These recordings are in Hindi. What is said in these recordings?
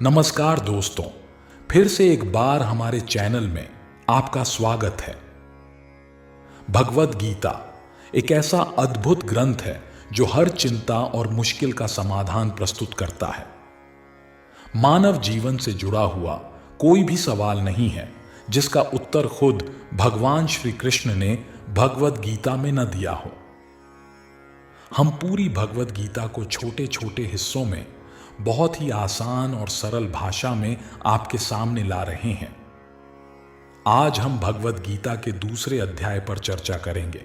नमस्कार दोस्तों, फिर से एक बार हमारे चैनल में आपका स्वागत है। भगवद गीता एक ऐसा अद्भुत ग्रंथ है जो हर चिंता और मुश्किल का समाधान प्रस्तुत करता है। मानव जीवन से जुड़ा हुआ कोई भी सवाल नहीं है जिसका उत्तर खुद भगवान श्री कृष्ण ने भगवद गीता में न दिया हो। हम पूरी भगवद गीता को छोटे छोटे हिस्सों में बहुत ही आसान और सरल भाषा में आपके सामने ला रहे हैं। आज हम भगवद गीता के दूसरे अध्याय पर चर्चा करेंगे।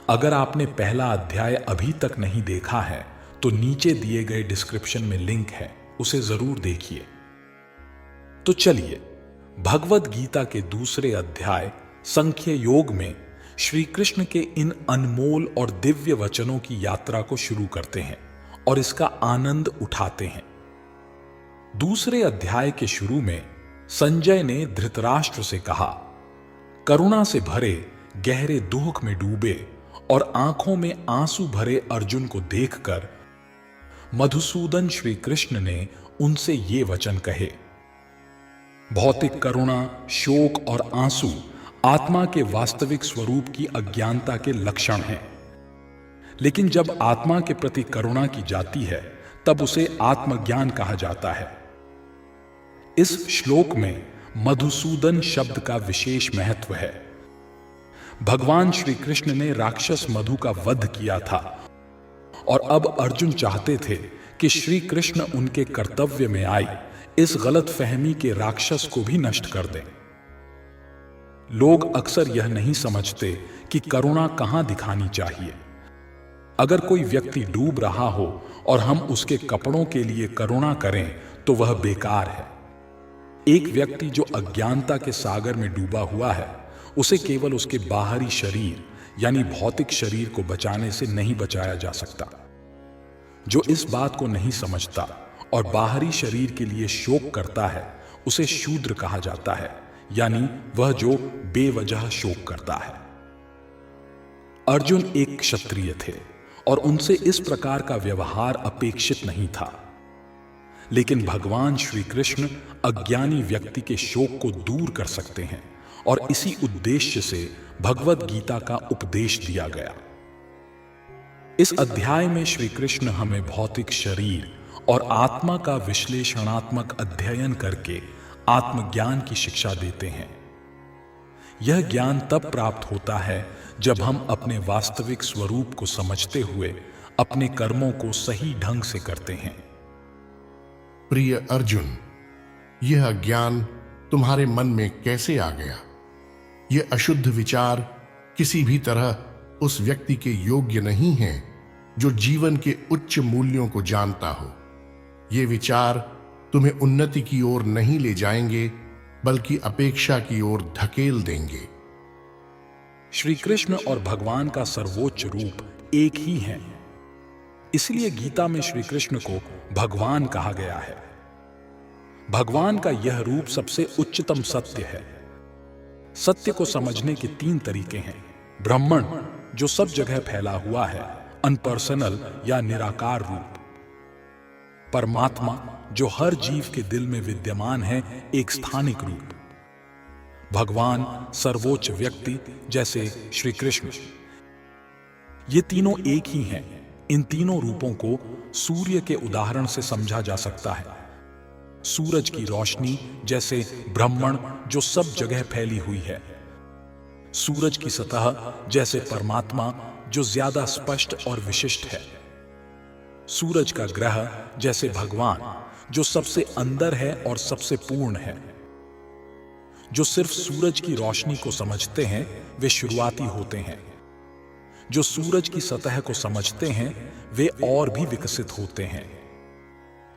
अगर आपने पहला अध्याय अभी तक नहीं देखा है तो नीचे दिए गए डिस्क्रिप्शन में लिंक है, उसे जरूर देखिए। तो चलिए भगवद गीता के दूसरे अध्याय संख्य योग में श्री कृष्ण के इन अनमोल और दिव्य वचनों की यात्रा को शुरू करते हैं और इसका आनंद उठाते हैं। दूसरे अध्याय के शुरू में संजय ने धृतराष्ट्र से कहा, करुणा से भरे गहरे दुख में डूबे और आंखों में आंसू भरे अर्जुन को देखकर मधुसूदन श्री कृष्ण ने उनसे ये वचन कहे, भौतिक करुणा, शोक और आंसू आत्मा के वास्तविक स्वरूप की अज्ञानता के लक्षण हैं। लेकिन जब आत्मा के प्रति करुणा की जाती है तब उसे आत्मज्ञान कहा जाता है। इस श्लोक में मधुसूदन शब्द का विशेष महत्व है। भगवान श्री कृष्ण ने राक्षस मधु का वध किया था और अब अर्जुन चाहते थे कि श्री कृष्ण उनके कर्तव्य में आए इस गलत फहमी के राक्षस को भी नष्ट कर दें। लोग अक्सर यह नहीं समझते कि करुणा कहां दिखानी चाहिए। अगर कोई व्यक्ति डूब रहा हो और हम उसके कपड़ों के लिए करुणा करें तो वह बेकार है। एक व्यक्ति जो अज्ञानता के सागर में डूबा हुआ है, उसे केवल उसके बाहरी शरीर यानी भौतिक शरीर को बचाने से नहीं बचाया जा सकता। जो इस बात को नहीं समझता और बाहरी शरीर के लिए शोक करता है, उसे शूद्र कहा जाता है, यानी वह जो बेवजह शोक करता है। अर्जुन एक क्षत्रिय थे और उनसे इस प्रकार का व्यवहार अपेक्षित नहीं था। लेकिन भगवान श्री कृष्ण अज्ञानी व्यक्ति के शोक को दूर कर सकते हैं और इसी उद्देश्य से भगवद गीता का उपदेश दिया गया। इस अध्याय में श्री कृष्ण हमें भौतिक शरीर और आत्मा का विश्लेषणात्मक अध्ययन करके आत्मज्ञान की शिक्षा देते हैं। यह ज्ञान तब प्राप्त होता है जब हम अपने वास्तविक स्वरूप को समझते हुए अपने कर्मों को सही ढंग से करते हैं। प्रिय अर्जुन, यह अज्ञान तुम्हारे मन में कैसे आ गया? यह अशुद्ध विचार किसी भी तरह उस व्यक्ति के योग्य नहीं है जो जीवन के उच्च मूल्यों को जानता हो। ये विचार तुम्हें उन्नति की ओर नहीं ले जाएंगे बल्कि अपेक्षा की ओर धकेल देंगे। श्री कृष्ण और भगवान का सर्वोच्च रूप एक ही है, इसलिए गीता में श्री कृष्ण को भगवान कहा गया है। भगवान का यह रूप सबसे उच्चतम सत्य है। सत्य को समझने के 3 तरीके हैं। ब्रह्मण, जो सब जगह फैला हुआ है, अनपर्सनल या निराकार रूप। परमात्मा, जो हर जीव के दिल में विद्यमान है, एक स्थानिक रूप। भगवान, सर्वोच्च व्यक्ति जैसे श्री कृष्ण। ये तीनों एक ही हैं। इन तीनों रूपों को सूर्य के उदाहरण से समझा जा सकता है। सूरज की रोशनी जैसे ब्रह्मण, जो सब जगह फैली हुई है। सूरज की सतह जैसे परमात्मा, जो ज्यादा स्पष्ट और विशिष्ट है। सूरज का ग्रह जैसे भगवान, जो सबसे अंदर है और सबसे पूर्ण है। जो सिर्फ सूरज की रोशनी को समझते हैं वे शुरुआती होते हैं। जो सूरज की सतह को समझते हैं वे और भी विकसित होते हैं।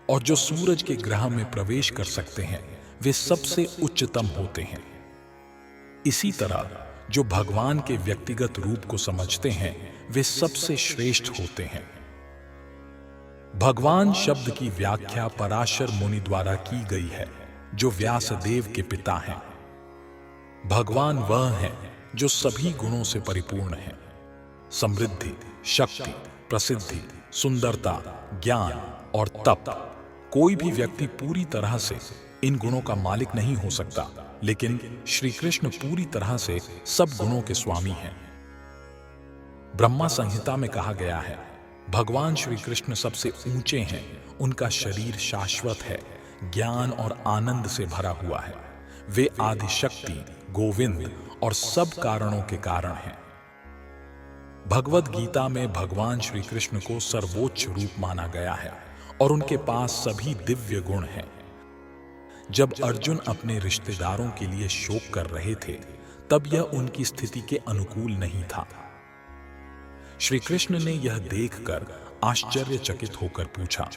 और जो सूरज के ग्रह में प्रवेश कर सकते हैं वे सबसे उच्चतम होते हैं। इसी तरह जो भगवान के व्यक्तिगत रूप को समझते हैं वे सबसे श्रेष्ठ होते हैं। भगवान शब्द की व्याख्या पराशर मुनि द्वारा की गई है, जो व्यासदेव के पिता हैं। भगवान वह है जो सभी गुणों से परिपूर्ण है। समृद्धि, शक्ति, प्रसिद्धि, सुंदरता, ज्ञान और तप, कोई भी व्यक्ति पूरी तरह से इन गुणों का मालिक नहीं हो सकता, लेकिन श्री कृष्ण पूरी तरह से सब गुणों के स्वामी हैं। ब्रह्मा संहिता में कहा गया है, भगवान श्री कृष्ण सबसे ऊंचे हैं, उनका शरीर शाश्वत है, ज्ञान और आनंद से भरा हुआ है, वे आदि शक्ति, गोविंद और सब कारणों के कारण हैं। भगवद गीता में भगवान श्री कृष्ण को सर्वोच्च रूप माना गया है और उनके पास सभी दिव्य गुण हैं। जब अर्जुन अपने रिश्तेदारों के लिए शोक कर रहे थे, तब यह उनकी स्थिति के अनुकूल नहीं था। श्री कृष्ण ने यह देखकर आश्चर्यचकित होकर पूछा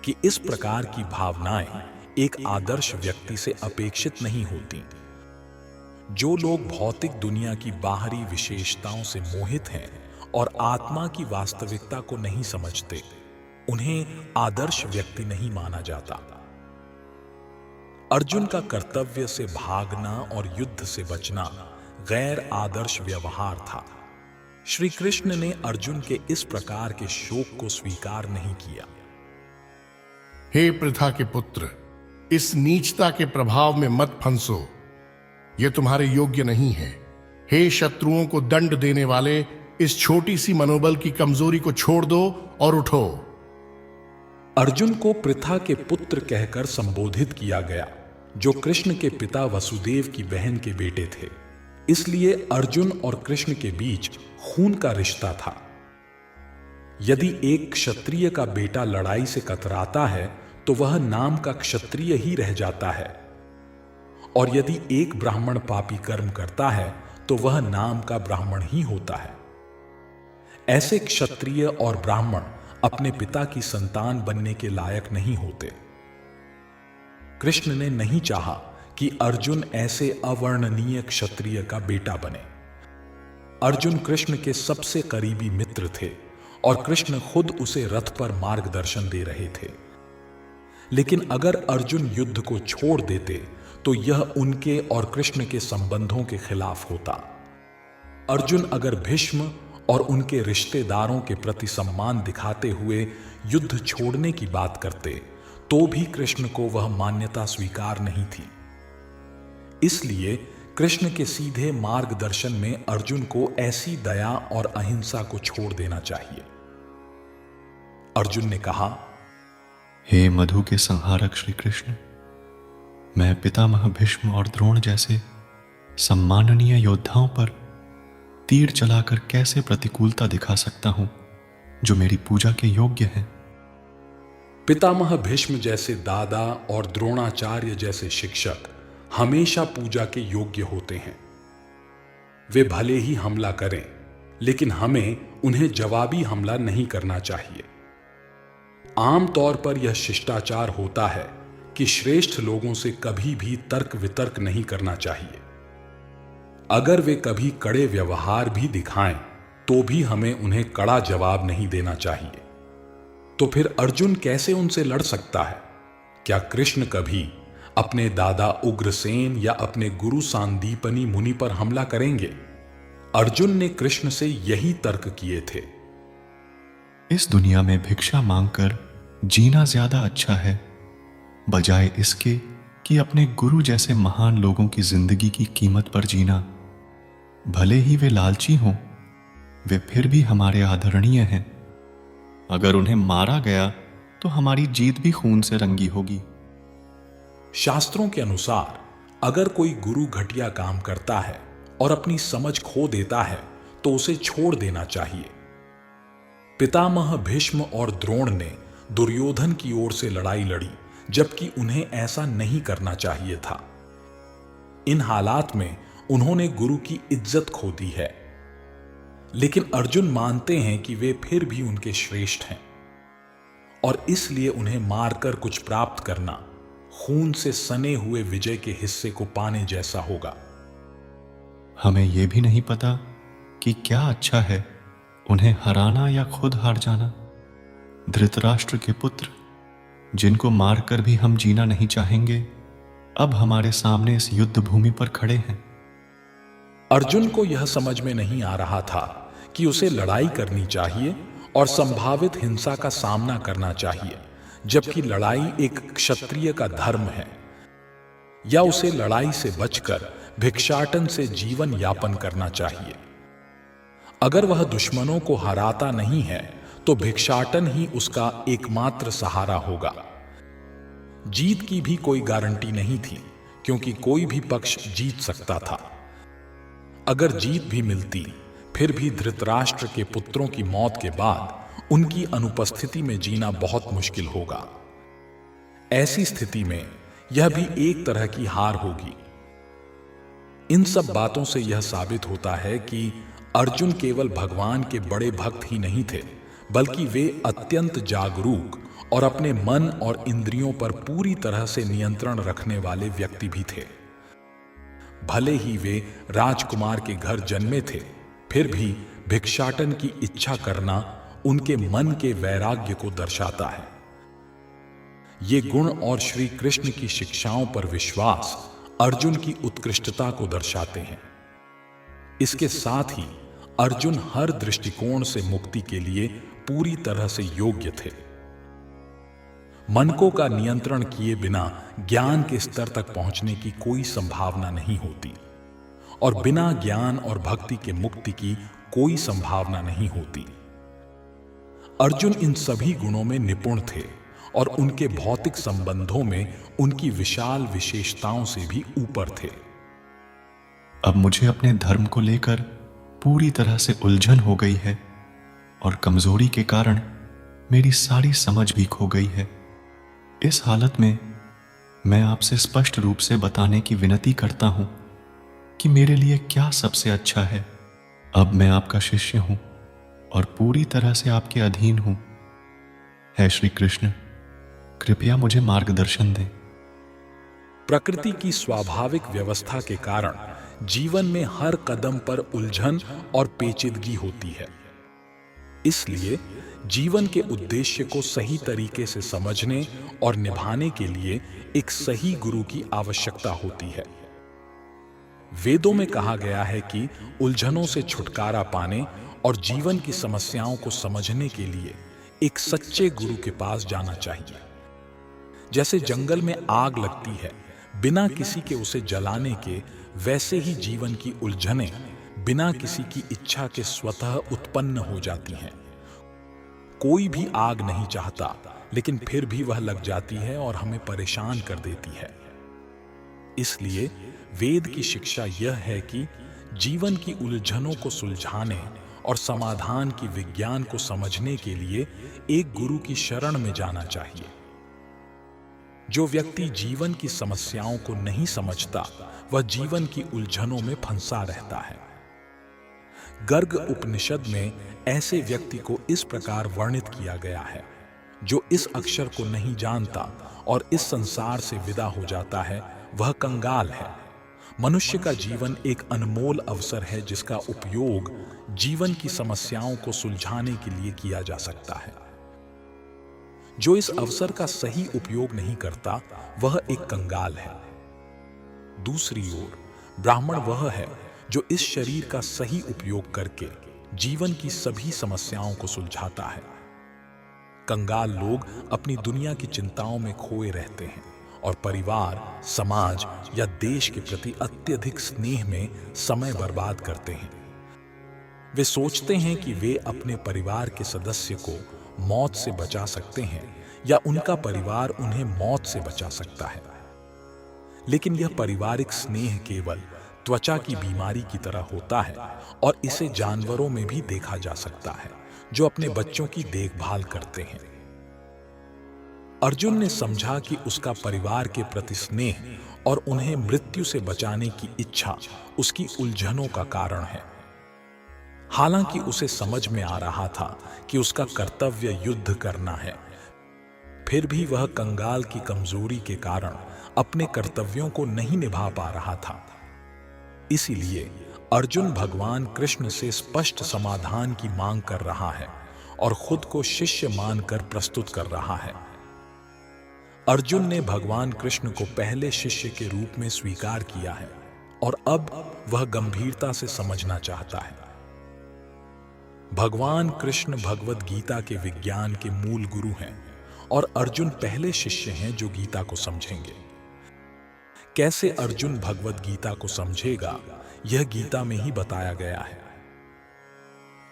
कि इस प्रकार की भावनाएं एक आदर्श व्यक्ति से अपेक्षित नहीं होती। जो लोग भौतिक दुनिया की बाहरी विशेषताओं से मोहित हैं और आत्मा की वास्तविकता को नहीं समझते, उन्हें आदर्श व्यक्ति नहीं माना जाता। अर्जुन का कर्तव्य से भागना और युद्ध से बचना गैर आदर्श व्यवहार था। श्री कृष्ण ने अर्जुन के इस प्रकार के शोक को स्वीकार नहीं किया। हे पृथा के पुत्र, इस नीचता के प्रभाव में मत फंसो, यह तुम्हारे योग्य नहीं है। हे शत्रुओं को दंड देने वाले, इस छोटी सी मनोबल की कमजोरी को छोड़ दो और उठो। अर्जुन को पृथा के पुत्र कहकर संबोधित किया गया, जो कृष्ण के पिता वसुदेव की बहन के बेटे थे। इसलिए अर्जुन और कृष्ण के बीच खून का रिश्ता था। यदि एक क्षत्रिय का बेटा लड़ाई से कतराता है, तो वह नाम का क्षत्रिय ही रह जाता है, और यदि एक ब्राह्मण पापी कर्म करता है, तो वह नाम का ब्राह्मण ही होता है। ऐसे क्षत्रिय और ब्राह्मण अपने पिता की संतान बनने के लायक नहीं होते। कृष्ण ने नहीं चाहा कि अर्जुन ऐसे अवर्णनीय क्षत्रिय का बेटा बने। अर्जुन कृष्ण के सबसे करीबी मित्र थे और कृष्ण खुद उसे रथ पर मार्गदर्शन दे रहे थे। लेकिन अगर अर्जुन युद्ध को छोड़ देते, तो यह उनके और कृष्ण के संबंधों के खिलाफ होता। अर्जुन अगर भीष्म और उनके रिश्तेदारों के प्रति सम्मान दिखाते हुए युद्ध छोड़ने की बात करते, तो भी कृष्ण को वह मान्यता स्वीकार नहीं थी। इसलिए कृष्ण के सीधे मार्गदर्शन में अर्जुन को ऐसी दया और अहिंसा को छोड़ देना चाहिए। अर्जुन ने कहा, हे मधु के संहारक श्री कृष्ण, मैं पितामह भीष्म और द्रोण जैसे सम्माननीय योद्धाओं पर तीर चलाकर कैसे प्रतिकूलता दिखा सकता हूं, जो मेरी पूजा के योग्य हैं। पितामह भीष्म जैसे दादा और द्रोणाचार्य जैसे शिक्षक हमेशा पूजा के योग्य होते हैं। वे भले ही हमला करें, लेकिन हमें उन्हें जवाबी हमला नहीं करना चाहिए। आमतौर पर यह शिष्टाचार होता है कि श्रेष्ठ लोगों से कभी भी तर्क वितर्क नहीं करना चाहिए। अगर वे कभी कड़े व्यवहार भी दिखाएं, तो भी हमें उन्हें कड़ा जवाब नहीं देना चाहिए। तो फिर अर्जुन कैसे उनसे लड़ सकता है? क्या कृष्ण कभी अपने दादा उग्रसेन या अपने गुरु सांदीपनी मुनि पर हमला करेंगे? अर्जुन ने कृष्ण से यही तर्क किए थे। इस दुनिया में भिक्षा मांगकर जीना ज्यादा अच्छा है, बजाय इसके कि अपने गुरु जैसे महान लोगों की जिंदगी की कीमत पर जीना। भले ही वे लालची हों, वे फिर भी हमारे आदरणीय हैं। अगर उन्हें मारा गया तो हमारी जीत भी खून से रंगी होगी। शास्त्रों के अनुसार अगर कोई गुरु घटिया काम करता है और अपनी समझ खो देता है, तो उसे छोड़ देना चाहिए। पितामह भीष्म और द्रोण ने दुर्योधन की ओर से लड़ाई लड़ी, जबकि उन्हें ऐसा नहीं करना चाहिए था। इन हालात में उन्होंने गुरु की इज्जत खो दी है। लेकिन अर्जुन मानते हैं कि वे फिर भी उनके श्रेष्ठ हैं, और इसलिए उन्हें मारकर कुछ प्राप्त करना खून से सने हुए विजय के हिस्से को पाने जैसा होगा। हमें यह भी नहीं पता कि क्या अच्छा है, उन्हें हराना या खुद हार जाना। धृतराष्ट्र के पुत्र, जिनको मारकर भी हम जीना नहीं चाहेंगे, अब हमारे सामने इस युद्ध भूमि पर खड़े हैं। अर्जुन को यह समझ में नहीं आ रहा था कि उसे लड़ाई करनी चाहिए और संभावित हिंसा का सामना करना चाहिए, जबकि लड़ाई एक क्षत्रिय का धर्म है, या उसे लड़ाई से बचकर भिक्षाटन से जीवन यापन करना चाहिए। अगर वह दुश्मनों को हराता नहीं है तो भिक्षाटन ही उसका एकमात्र सहारा होगा। जीत की भी कोई गारंटी नहीं थी, क्योंकि कोई भी पक्ष जीत सकता था। अगर जीत भी मिलती, फिर भी धृतराष्ट्र के पुत्रों की मौत के बाद उनकी अनुपस्थिति में जीना बहुत मुश्किल होगा। ऐसी स्थिति में यह भी एक तरह की हार होगी। इन सब बातों से यह साबित होता है कि अर्जुन केवल भगवान के बड़े भक्त ही नहीं थे, बल्कि वे अत्यंत जागरूक और अपने मन और इंद्रियों पर पूरी तरह से नियंत्रण रखने वाले व्यक्ति भी थे। भले ही वे राजकुमार के घर जन्मे थे, फिर भी भिक्षाटन की इच्छा करना उनके मन के वैराग्य को दर्शाता है। ये गुण और श्री कृष्ण की शिक्षाओं पर विश्वास अर्जुन की उत्कृष्टता को दर्शाते हैं। इसके साथ ही अर्जुन हर दृष्टिकोण से मुक्ति के लिए पूरी तरह से योग्य थे। मनकों का नियंत्रण किए बिना ज्ञान के स्तर तक पहुंचने की कोई संभावना नहीं होती, और बिना ज्ञान और भक्ति के मुक्ति की कोई संभावना नहीं होती। अर्जुन इन सभी गुणों में निपुण थे और उनके भौतिक संबंधों में उनकी विशाल विशेषताओं से भी ऊपर थे। अब मुझे अपने धर्म को लेकर पूरी तरह से उलझन हो गई है और कमजोरी के कारण मेरी सारी समझ भी खो गई है। इस हालत में मैं आपसे स्पष्ट रूप से बताने की विनती करता हूं कि मेरे लिए क्या सबसे अच्छा है। अब मैं आपका शिष्य हूं और पूरी तरह से आपके अधीन हूं। है श्री कृष्ण, कृपया मुझे मार्गदर्शन दें। प्रकृति की स्वाभाविक व्यवस्था के कारण जीवन में हर कदम पर उलझन और पेचीदगी होती है। इसलिए जीवन के उद्देश्य को सही तरीके से समझने और निभाने के लिए एक सही गुरु की आवश्यकता होती है। वेदों में कहा गया है कि उलझनों से छुटकारा पाने और जीवन की समस्याओं को समझने के लिए एक सच्चे गुरु के पास जाना चाहिए। जैसे जंगल में आग लगती है बिना किसी के उसे जलाने के, वैसे ही जीवन की उलझनें बिना किसी की इच्छा के स्वतः उत्पन्न हो जाती हैं। कोई भी आग नहीं चाहता, लेकिन फिर भी वह लग जाती है और हमें परेशान कर देती है। इसलिए वेद की शिक्षा यह है कि जीवन की उलझनों को सुलझाने और समाधान की विज्ञान को समझने के लिए एक गुरु की शरण में जाना चाहिए। जो व्यक्ति जीवन की समस्याओं को नहीं समझता, वह जीवन की उलझनों में फंसा रहता है। गर्ग उपनिषद में ऐसे व्यक्ति को इस प्रकार वर्णित किया गया है: जो इस अक्षर को नहीं जानता और इस संसार से विदा हो जाता है, वह कंगाल है। मनुष्य का जीवन एक अनमोल अवसर है जिसका उपयोग जीवन की समस्याओं को सुलझाने के लिए किया जा सकता है। जो इस अवसर का सही उपयोग नहीं करता, वह एक कंगाल है। दूसरी ओर ब्राह्मण वह है जो इस शरीर का सही उपयोग करके जीवन की सभी समस्याओं को सुलझाता है। कंगाल लोग अपनी दुनिया की चिंताओं में खोए रहते हैं और परिवार, समाज या देश के प्रति अत्यधिक स्नेह में समय बर्बाद करते हैं। वे सोचते हैं कि वे अपने परिवार के सदस्य को मौत से बचा सकते हैं या उनका परिवार उन्हें मौत से बचा सकता है। लेकिन यह पारिवारिक स्नेह केवल त्वचा की बीमारी की तरह होता है और इसे जानवरों में भी देखा जा सकता है जो अपने बच्चों की देखभाल करते हैं। अर्जुन ने समझा कि उसका परिवार के प्रति स्नेह और उन्हें मृत्यु से बचाने की इच्छा उसकी उलझनों का कारण है। हालांकि उसे समझ में आ रहा था कि उसका कर्तव्य युद्ध करना है, फिर भी वह कंगाल की कमजोरी के कारण अपने कर्तव्यों को नहीं निभा पा रहा था। इसीलिए अर्जुन भगवान कृष्ण से स्पष्ट समाधान की मांग कर रहा है और खुद को शिष्य मानकर प्रस्तुत कर रहा है। अर्जुन ने भगवान कृष्ण को पहले शिष्य के रूप में स्वीकार किया है और अब वह गंभीरता से समझना चाहता है। भगवान कृष्ण भगवद गीता के विज्ञान के मूल गुरु हैं और अर्जुन पहले शिष्य हैं जो गीता को समझेंगे। कैसे अर्जुन भगवद गीता को समझेगा, यह गीता में ही बताया गया है।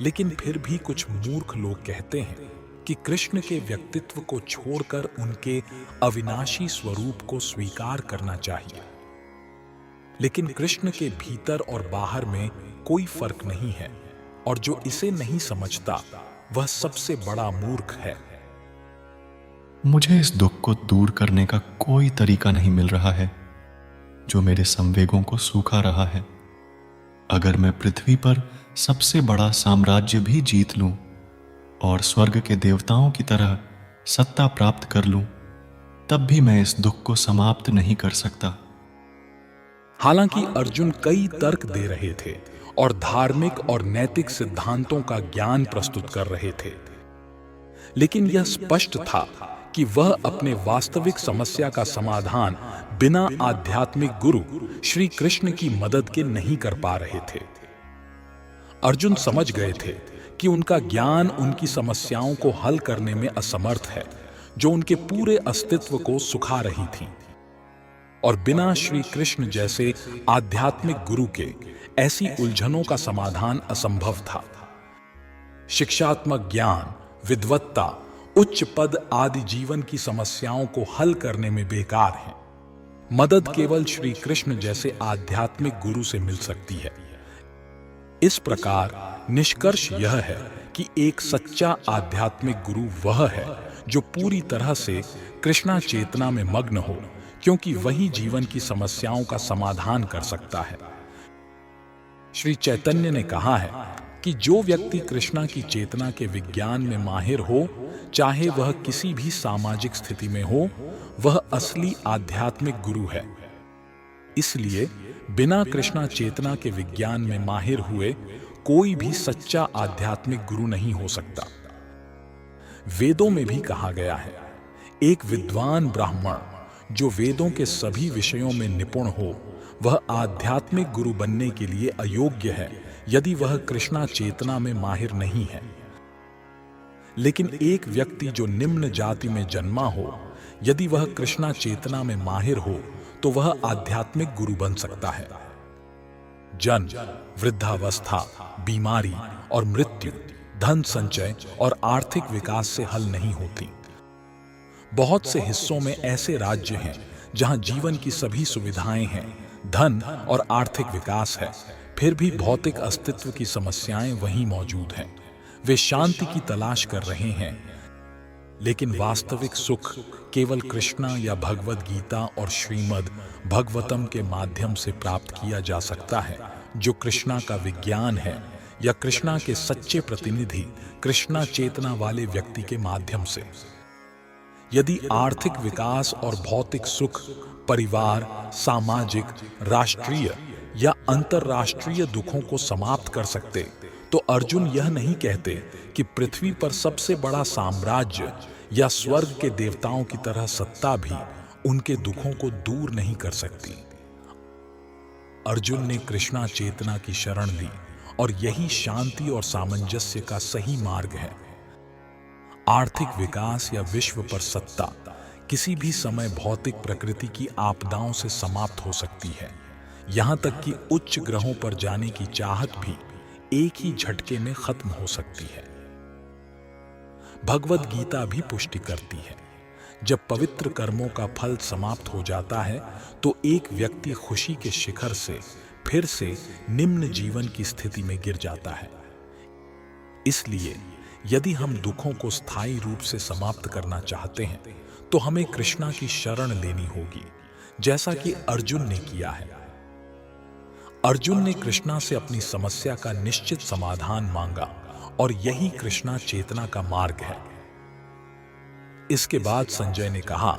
लेकिन फिर भी कुछ मूर्ख लोग कहते हैं कि कृष्ण के व्यक्तित्व को छोड़कर उनके अविनाशी स्वरूप को स्वीकार करना चाहिए। लेकिन कृष्ण के भीतर और बाहर में कोई फर्क नहीं है, और जो इसे नहीं समझता वह सबसे बड़ा मूर्ख है। मुझे इस दुख को दूर करने का कोई तरीका नहीं मिल रहा है जो मेरे संवेगों को सूखा रहा है। अगर मैं पृथ्वी पर सबसे बड़ा साम्राज्य भी जीत लूं और स्वर्ग के देवताओं की तरह सत्ता प्राप्त कर लूं, तब भी मैं इस दुख को समाप्त नहीं कर सकता। हालांकि अर्जुन कई तर्क दे रहे थे और धार्मिक और नैतिक सिद्धांतों का ज्ञान प्रस्तुत कर रहे थे, लेकिन यह स्पष्ट था कि वह अपने वास्तविक समस्या का समाधान बिना आध्यात्मिक गुरु श्री कृष्ण की मदद के नहीं कर पा रहे थे। अर्जुन समझ गए थे कि उनका ज्ञान उनकी समस्याओं को हल करने में असमर्थ है, जो उनके पूरे अस्तित्व को सुखा रही थी, और बिना श्री कृष्ण जैसे आध्यात्मिक गुरु के ऐसी उलझनों का समाधान असंभव था। शिक्षात्मक ज्ञान, विद्वत्ता, उच्च पद आदि जीवन की समस्याओं को हल करने में बेकार है। मदद केवल श्री कृष्ण जैसे आध्यात्मिक गुरु से मिल सकती है। इस प्रकार निष्कर्ष यह है कि एक सच्चा आध्यात्मिक गुरु वह है जो पूरी तरह से कृष्णा चेतना में मग्न हो, क्योंकि वही जीवन की समस्याओं का समाधान कर सकता है। श्री चैतन्य ने कहा है कि जो व्यक्ति कृष्णा की चेतना के विज्ञान में माहिर हो, चाहे वह किसी भी सामाजिक स्थिति में हो, वह असली आध्यात्मिक गुरु है। इसलिए बिना कृष्णा चेतना के विज्ञान में माहिर हुए कोई भी सच्चा आध्यात्मिक गुरु नहीं हो सकता। वेदों में भी कहा गया है, एक विद्वान ब्राह्मण जो वेदों के सभी विषयों में निपुण हो, वह आध्यात्मिक गुरु बनने के लिए अयोग्य है यदि वह कृष्णा चेतना में माहिर नहीं है। लेकिन एक व्यक्ति जो निम्न जाति में जन्मा हो, यदि वह कृष्णा चेतना में माहिर हो तो वह आध्यात्मिक गुरु बन सकता है। जन्म, वृद्धावस्था, बीमारी और मृत्यु धन संचय और आर्थिक विकास से हल नहीं होती। बहुत से हिस्सों में ऐसे राज्य हैं जहां जीवन की सभी सुविधाएं हैं, धन और आर्थिक विकास है, फिर भी भौतिक अस्तित्व की समस्याएं वहीं मौजूद हैं। वे शांति की तलाश कर रहे हैं, लेकिन वास्तविक सुख केवल कृष्णा या भगवद गीता और श्रीमद् भगवतम के माध्यम से प्राप्त किया जा सकता है, जो कृष्णा का विज्ञान है, या कृष्णा के सच्चे प्रतिनिधि कृष्णा चेतना वाले व्यक्ति के माध्यम से। यदि आर्थिक विकास और भौतिक सुख परिवार, सामाजिक, राष्ट्रीय या अंतरराष्ट्रीय दुखों को समाप्त कर सकते, तो अर्जुन यह नहीं कहते कि पृथ्वी पर सबसे बड़ा साम्राज्य या स्वर्ग के देवताओं की तरह सत्ता भी उनके दुखों को दूर नहीं कर सकती। अर्जुन ने कृष्णा चेतना की शरण ली, और यही शांति और सामंजस्य का सही मार्ग है। आर्थिक विकास या विश्व पर सत्ता किसी भी समय भौतिक प्रकृति की आपदाओं से समाप्त हो सकती है। यहां तक कि उच्च ग्रहों पर जाने की चाहत भी एक ही झटके में खत्म हो सकती है। भगवद गीता भी पुष्टि करती है, जब पवित्र कर्मों का फल समाप्त हो जाता है तो एक व्यक्ति खुशी के शिखर से फिर से निम्न जीवन की स्थिति में गिर जाता है। इसलिए यदि हम दुखों को स्थायी रूप से समाप्त करना चाहते हैं तो हमें कृष्णा की शरण लेनी होगी, जैसा कि अर्जुन ने किया है। अर्जुन ने कृष्णा से अपनी समस्या का निश्चित समाधान मांगा, और यही कृष्णा चेतना का मार्ग है। इसके बाद संजय ने कहा,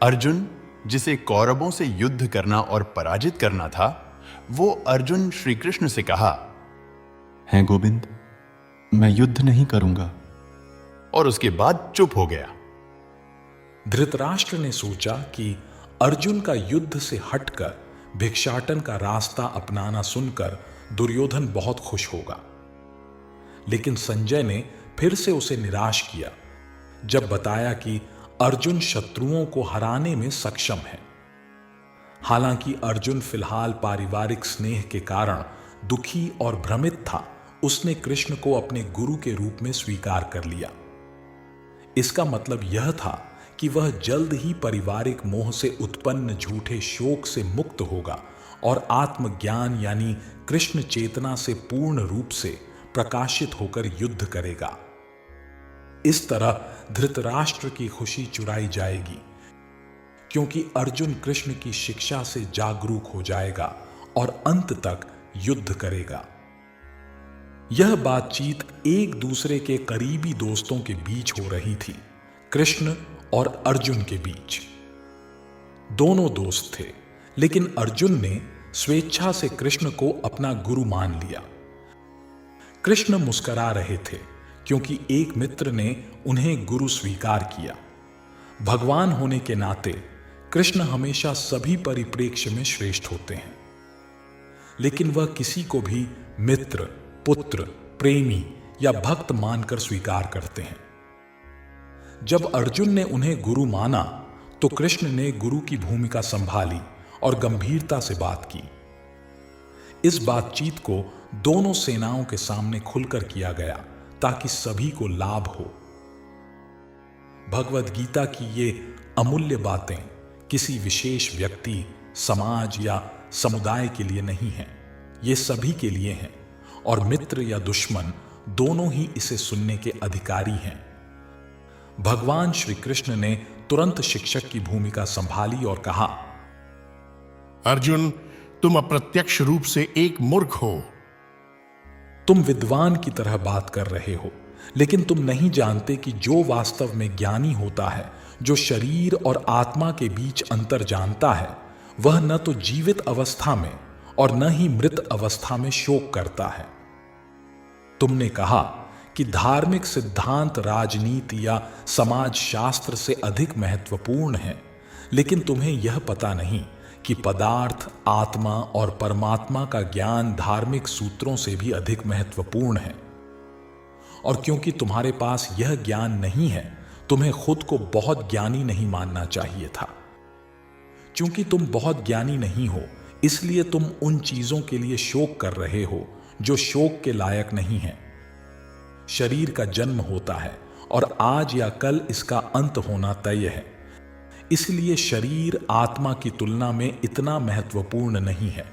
अर्जुन, जिसे कौरवों से युद्ध करना और पराजित करना था, वो अर्जुन श्री कृष्ण से कहा, हैं गोविंद, मैं युद्ध नहीं करूंगा। और उसके बाद चुप हो गया। धृतराष्ट्र ने सोचा कि अर्जुन का युद्ध से हटकर भिक्षाटन का रास्ता अपनाना सुनकर दुर्योधन बहुत खुश होगा। लेकिन संजय ने फिर से उसे निराश किया। जब बताया कि अर्जुन शत्रुओं को हराने में सक्षम है। हालांकि अर्जुन फिलहाल पारिवारिक स्नेह के कारण दुखी और भ्रमित था, उसने कृष्ण को अपने गुरु के रूप में स्वीकार कर लिया। इसका मतलब यह था कि वह जल्द ही पारिवारिक मोह से उत्पन्न झूठे शोक से मुक्त होगा और आत्मज्ञान यानी कृष्ण चेतना से पूर्ण रूप से प्रकाशित होकर युद्ध करेगा। इस तरह धृतराष्ट्र की खुशी चुराई जाएगी, क्योंकि अर्जुन कृष्ण की शिक्षा से जागरूक हो जाएगा और अंत तक युद्ध करेगा। यह बातचीत एक दूसरे के करीबी दोस्तों के बीच हो रही थी, कृष्ण और अर्जुन के बीच। दोनों दोस्त थे, लेकिन अर्जुन ने स्वेच्छा से कृष्ण को अपना गुरु मान लिया। कृष्ण मुस्कुरा रहे थे, क्योंकि एक मित्र ने उन्हें गुरु स्वीकार किया। भगवान होने के नाते कृष्ण हमेशा सभी परिप्रेक्ष्य में श्रेष्ठ होते हैं, लेकिन वह किसी को भी मित्र, पुत्र, प्रेमी या भक्त मानकर स्वीकार करते हैं। जब अर्जुन ने उन्हें गुरु माना तो कृष्ण ने गुरु की भूमिका संभाली और गंभीरता से बात की। इस बातचीत को दोनों सेनाओं के सामने खुलकर किया गया ताकि सभी को लाभ हो। भगवद गीता की ये अमूल्य बातें किसी विशेष व्यक्ति, समाज या समुदाय के लिए नहीं हैं, ये सभी के लिए हैं और मित्र या दुश्मन दोनों ही इसे सुनने के अधिकारी हैं। भगवान श्री कृष्ण ने तुरंत शिक्षक की भूमिका संभाली और कहा, अर्जुन, तुम अप्रत्यक्ष रूप से एक मूर्ख हो। तुम विद्वान की तरह बात कर रहे हो, लेकिन तुम नहीं जानते कि जो वास्तव में ज्ञानी होता है, जो शरीर और आत्मा के बीच अंतर जानता है, वह न तो जीवित अवस्था में और न ही मृत अवस्था में शोक करता है। तुमने कहा कि धार्मिक सिद्धांत राजनीति या समाज शास्त्र से अधिक महत्वपूर्ण है, लेकिन तुम्हें यह पता नहीं कि पदार्थ, आत्मा और परमात्मा का ज्ञान धार्मिक सूत्रों से भी अधिक महत्वपूर्ण है। और क्योंकि तुम्हारे पास यह ज्ञान नहीं है, तुम्हें खुद को बहुत ज्ञानी नहीं मानना चाहिए था। क्योंकि तुम बहुत ज्ञानी नहीं हो, इसलिए तुम उन चीजों के लिए शोक कर रहे हो जो शोक के लायक नहीं है। शरीर का जन्म होता है और आज या कल इसका अंत होना तय है, इसलिए शरीर आत्मा की तुलना में इतना महत्वपूर्ण नहीं है।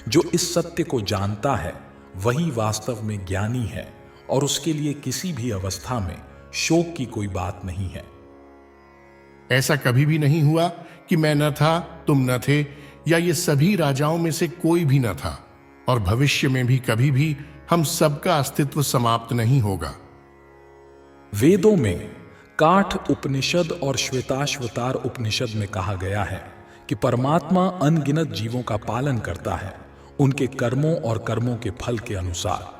जो इस सत्य को जानता है वही वास्तव में ज्ञानी है और उसके लिए किसी भी अवस्था में शोक की कोई बात नहीं है। ऐसा कभी भी नहीं हुआ कि मैं न था, तुम न थे, या ये सभी राजाओं में से कोई भी न था, और भविष्य में भी कभी भी हम सबका अस्तित्व समाप्त नहीं होगा। वेदों में काठ उपनिषद और श्वेताश्वतार उपनिषद में कहा गया है कि परमात्मा अनगिनत जीवों का पालन करता है, उनके कर्मों और कर्मों के फल के अनुसार।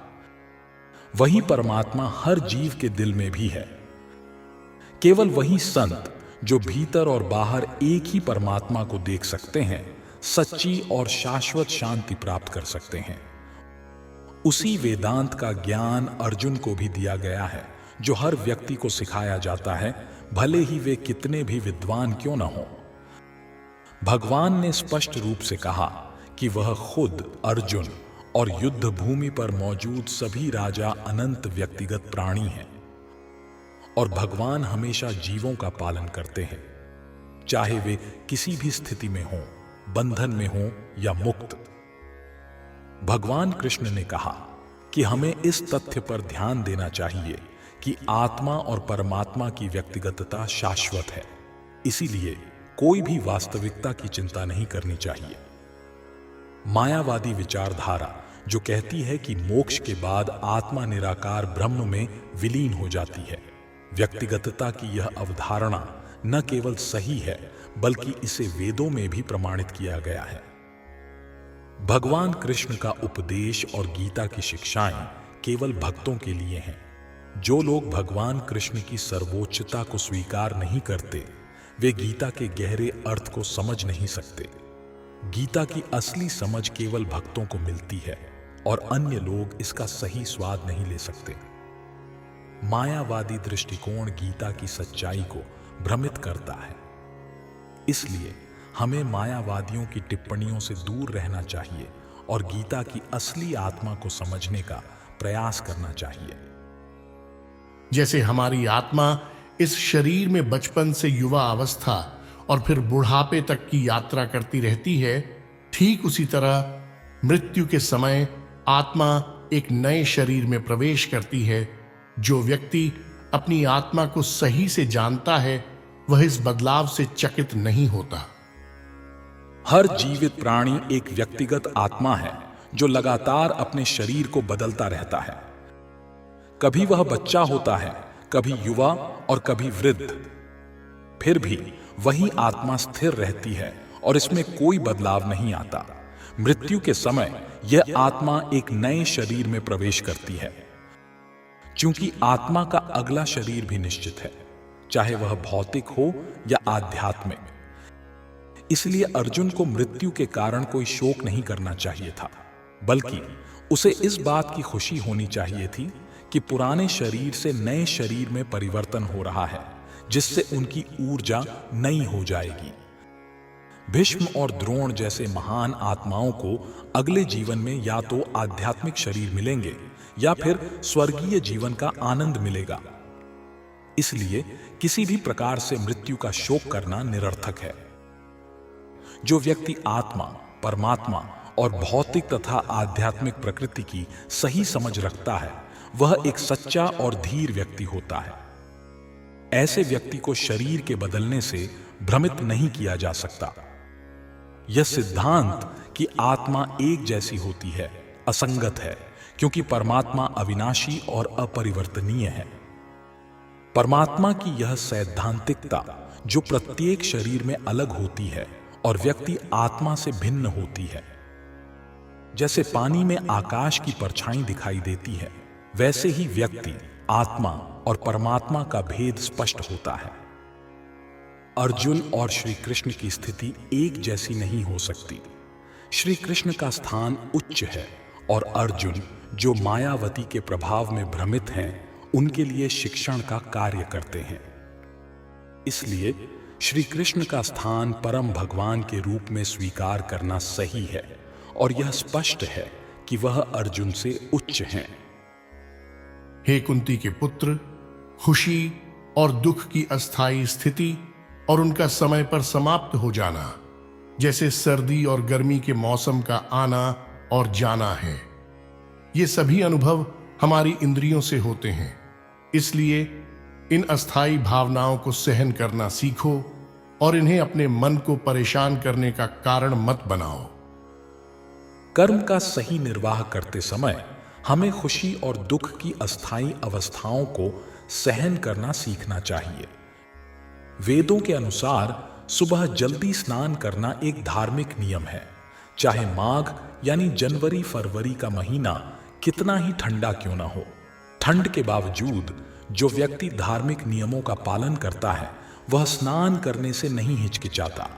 वही परमात्मा हर जीव के दिल में भी है। केवल वही संत जो भीतर और बाहर एक ही परमात्मा को देख सकते हैं, सच्ची और शाश्वत शांति प्राप्त कर सकते हैं। उसी वेदांत का ज्ञान अर्जुन को भी दिया गया है, जो हर व्यक्ति को सिखाया जाता है, भले ही वे कितने भी विद्वान क्यों न हो। भगवान ने स्पष्ट रूप से कहा कि वह खुद, अर्जुन और युद्ध भूमि पर मौजूद सभी राजा अनंत व्यक्तिगत प्राणी हैं और भगवान हमेशा जीवों का पालन करते हैं, चाहे वे किसी भी स्थिति में हों, बंधन में हों या मुक्त। भगवान कृष्ण ने कहा कि हमें इस तथ्य पर ध्यान देना चाहिए कि आत्मा और परमात्मा की व्यक्तिगतता शाश्वत है, इसीलिए कोई भी वास्तविकता की चिंता नहीं करनी चाहिए। मायावादी विचारधारा जो कहती है कि मोक्ष के बाद आत्मा निराकार ब्रह्म में विलीन हो जाती है, व्यक्तिगतता की यह अवधारणा न केवल सही है बल्कि इसे वेदों में भी प्रमाणित किया गया है। भगवान कृष्ण का उपदेश और गीता की शिक्षाएं केवल भक्तों के लिए हैं। जो लोग भगवान कृष्ण की सर्वोच्चता को स्वीकार नहीं करते, वे गीता के गहरे अर्थ को समझ नहीं सकते। गीता की असली समझ केवल भक्तों को मिलती है और अन्य लोग इसका सही स्वाद नहीं ले सकते। मायावादी दृष्टिकोण गीता की सच्चाई को भ्रमित करता है। इसलिए हमें मायावादियों की टिप्पणियों से दूर रहना चाहिए और गीता की असली आत्मा को समझने का प्रयास करना चाहिए। जैसे हमारी आत्मा इस शरीर में बचपन से युवा अवस्था और फिर बुढ़ापे तक की यात्रा करती रहती है, ठीक उसी तरह मृत्यु के समय आत्मा एक नए शरीर में प्रवेश करती है। जो व्यक्ति अपनी आत्मा को सही से जानता है वह इस बदलाव से चकित नहीं होता। हर जीवित प्राणी एक व्यक्तिगत आत्मा है जो लगातार अपने शरीर को बदलता रहता है। कभी वह बच्चा होता है, कभी युवा और कभी वृद्ध। फिर भी वही आत्मा स्थिर रहती है और इसमें कोई बदलाव नहीं आता। मृत्यु के समय यह आत्मा एक नए शरीर में प्रवेश करती है। क्योंकि आत्मा का अगला शरीर भी निश्चित है, चाहे वह भौतिक हो या आध्यात्मिक। इसलिए अर्जुन को मृत्यु के कारण कोई शोक नहीं करना चाहिए था, बल्कि उसे इस बात की खुशी होनी चाहिए थी कि पुराने शरीर से नए शरीर में परिवर्तन हो रहा है, जिससे उनकी ऊर्जा नई हो जाएगी। भीष्म और द्रोण जैसे महान आत्माओं को अगले जीवन में या तो आध्यात्मिक शरीर मिलेंगे या फिर स्वर्गीय जीवन का आनंद मिलेगा। इसलिए किसी भी प्रकार से मृत्यु का शोक करना निरर्थक है। जो व्यक्ति आत्मा, परमात्मा और भौतिक तथा आध्यात्मिक प्रकृति की सही समझ रखता है, वह एक सच्चा और धीर व्यक्ति होता है। ऐसे व्यक्ति को शरीर के बदलने से भ्रमित नहीं किया जा सकता। यह सिद्धांत कि आत्मा एक जैसी होती है असंगत है, क्योंकि परमात्मा अविनाशी और अपरिवर्तनीय है। परमात्मा की यह सैद्धांतिकता जो प्रत्येक शरीर में अलग होती है और व्यक्ति आत्मा से भिन्न होती है। जैसे पानी में आकाश की परछाई दिखाई देती है, वैसे ही व्यक्ति, आत्मा और परमात्मा का भेद स्पष्ट होता है। अर्जुन और श्री कृष्ण की स्थिति एक जैसी नहीं हो सकती। श्री कृष्ण का स्थान उच्च है और अर्जुन, जो मायावती के प्रभाव में भ्रमित हैं, उनके लिए शिक्षण का कार्य करते हैं। इसलिए श्री कृष्ण का स्थान परम भगवान के रूप में स्वीकार करना सही है और यह स्पष्ट है कि वह अर्जुन से उच्च हैं। हे कुंती के पुत्र, खुशी और दुख की अस्थायी स्थिति और उनका समय पर समाप्त हो जाना, जैसे सर्दी और गर्मी के मौसम का आना और जाना है, ये सभी अनुभव हमारी इंद्रियों से होते हैं। इसलिए इन अस्थायी भावनाओं को सहन करना सीखो और इन्हें अपने मन को परेशान करने का कारण मत बनाओ। कर्म का सही निर्वाह करते समय हमें खुशी और दुख की अस्थायी अवस्थाओं को सहन करना सीखना चाहिए। वेदों के अनुसार सुबह जल्दी स्नान करना एक धार्मिक नियम है, चाहे माघ यानी जनवरी फरवरी का महीना कितना ही ठंडा क्यों ना हो। ठंड के बावजूद जो व्यक्ति धार्मिक नियमों का पालन करता है, वह स्नान करने से नहीं हिचकिचाता।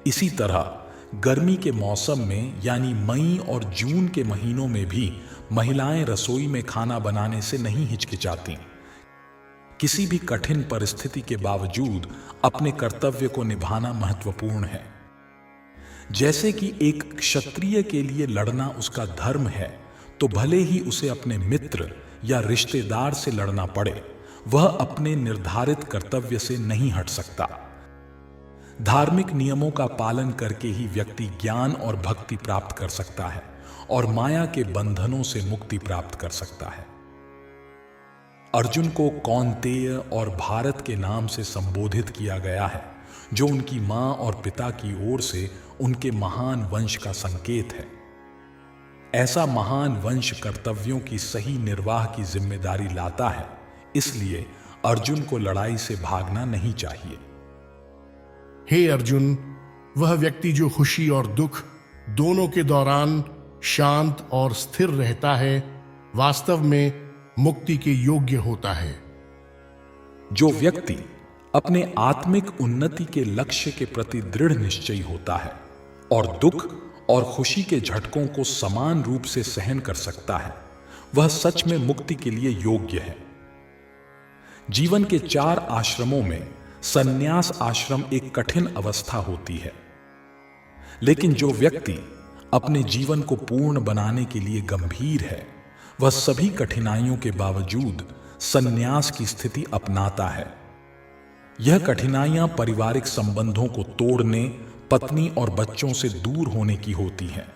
इसी तरह गर्मी के मौसम में यानी मई और जून के महीनों में भी महिलाएं रसोई में खाना बनाने से नहीं हिचकिचाती। किसी भी कठिन परिस्थिति के बावजूद अपने कर्तव्य को निभाना महत्वपूर्ण है। जैसे कि एक क्षत्रिय के लिए लड़ना उसका धर्म है, तो भले ही उसे अपने मित्र या रिश्तेदार से लड़ना पड़े, वह अपने निर्धारित कर्तव्य से नहीं हट सकता। धार्मिक नियमों का पालन करके ही व्यक्ति ज्ञान और भक्ति प्राप्त कर सकता है और माया के बंधनों से मुक्ति प्राप्त कर सकता है। अर्जुन को कौन्तेय और भारत के नाम से संबोधित किया गया है, जो उनकी मां और पिता की ओर से उनके महान वंश का संकेत है। ऐसा महान वंश कर्तव्यों की सही निर्वाह की जिम्मेदारी लाता है, इसलिए अर्जुन को लड़ाई से भागना नहीं चाहिए। हे अर्जुन, वह व्यक्ति जो खुशी और दुख दोनों के दौरान शांत और स्थिर रहता है, वास्तव में मुक्ति के योग्य होता है। जो व्यक्ति अपने आत्मिक उन्नति के लक्ष्य के प्रति दृढ़ निश्चयी होता है और दुख और खुशी के झटकों को समान रूप से सहन कर सकता है, वह सच में मुक्ति के लिए योग्य है। जीवन के 4 आश्रमों में संन्यास आश्रम एक कठिन अवस्था होती है, लेकिन जो व्यक्ति अपने जीवन को पूर्ण बनाने के लिए गंभीर है, वह सभी कठिनाइयों के बावजूद संन्यास की स्थिति अपनाता है। यह कठिनाइयां पारिवारिक संबंधों को तोड़ने, पत्नी और बच्चों से दूर होने की होती हैं।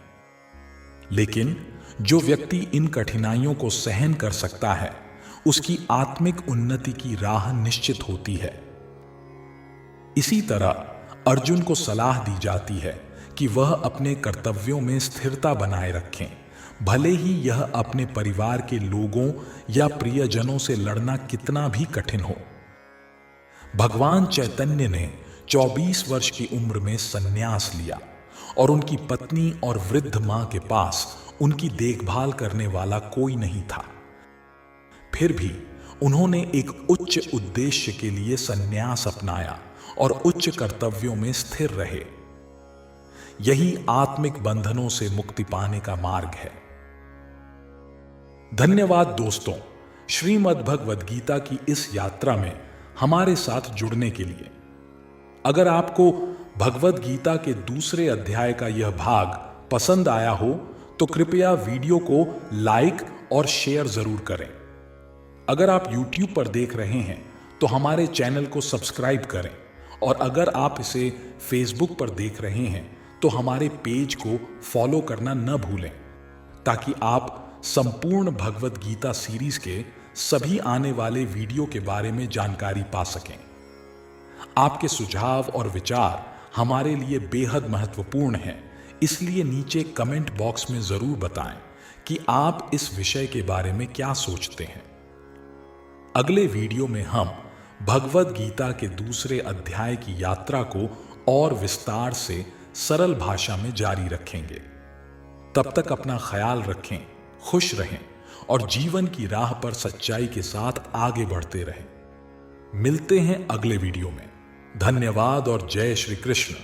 लेकिन जो व्यक्ति इन कठिनाइयों को सहन कर सकता है, उसकी आत्मिक उन्नति की राह निश्चित होती है। इसी तरह अर्जुन को सलाह दी जाती है कि वह अपने कर्तव्यों में स्थिरता बनाए रखें, भले ही यह अपने परिवार के लोगों या प्रियजनों से लड़ना कितना भी कठिन हो। भगवान चैतन्य ने 24 वर्ष की उम्र में संन्यास लिया और उनकी पत्नी और वृद्ध मां के पास उनकी देखभाल करने वाला कोई नहीं था। फिर भी उन्होंने एक उच्च उद्देश्य के लिए संन्यास अपनाया और उच्च कर्तव्यों में स्थिर रहे। यही आत्मिक बंधनों से मुक्ति पाने का मार्ग है। धन्यवाद दोस्तों, श्रीमद् भगवद गीता की इस यात्रा में हमारे साथ जुड़ने के लिए। अगर आपको भगवद गीता के दूसरे अध्याय का यह भाग पसंद आया हो तो कृपया वीडियो को लाइक और शेयर जरूर करें। अगर आप YouTube पर देख रहे हैं तो हमारे चैनल को सब्सक्राइब करें, और अगर आप इसे Facebook पर देख रहे हैं तो हमारे पेज को फॉलो करना न भूलें, ताकि आप संपूर्ण भगवद गीता सीरीज के सभी आने वाले वीडियो के बारे में जानकारी पा सकें। आपके सुझाव और विचार हमारे लिए बेहद महत्वपूर्ण हैं, इसलिए नीचे कमेंट बॉक्स में जरूर बताएं कि आप इस विषय के बारे में क्या सोचते हैं। अगले वीडियो में हम भगवद गीता के दूसरे अध्याय की यात्रा को और विस्तार से सरल भाषा में जारी रखेंगे। तब तक अपना ख्याल रखें, खुश रहें और जीवन की राह पर सच्चाई के साथ आगे बढ़ते रहें। मिलते हैं अगले वीडियो में। धन्यवाद और जय श्री कृष्ण।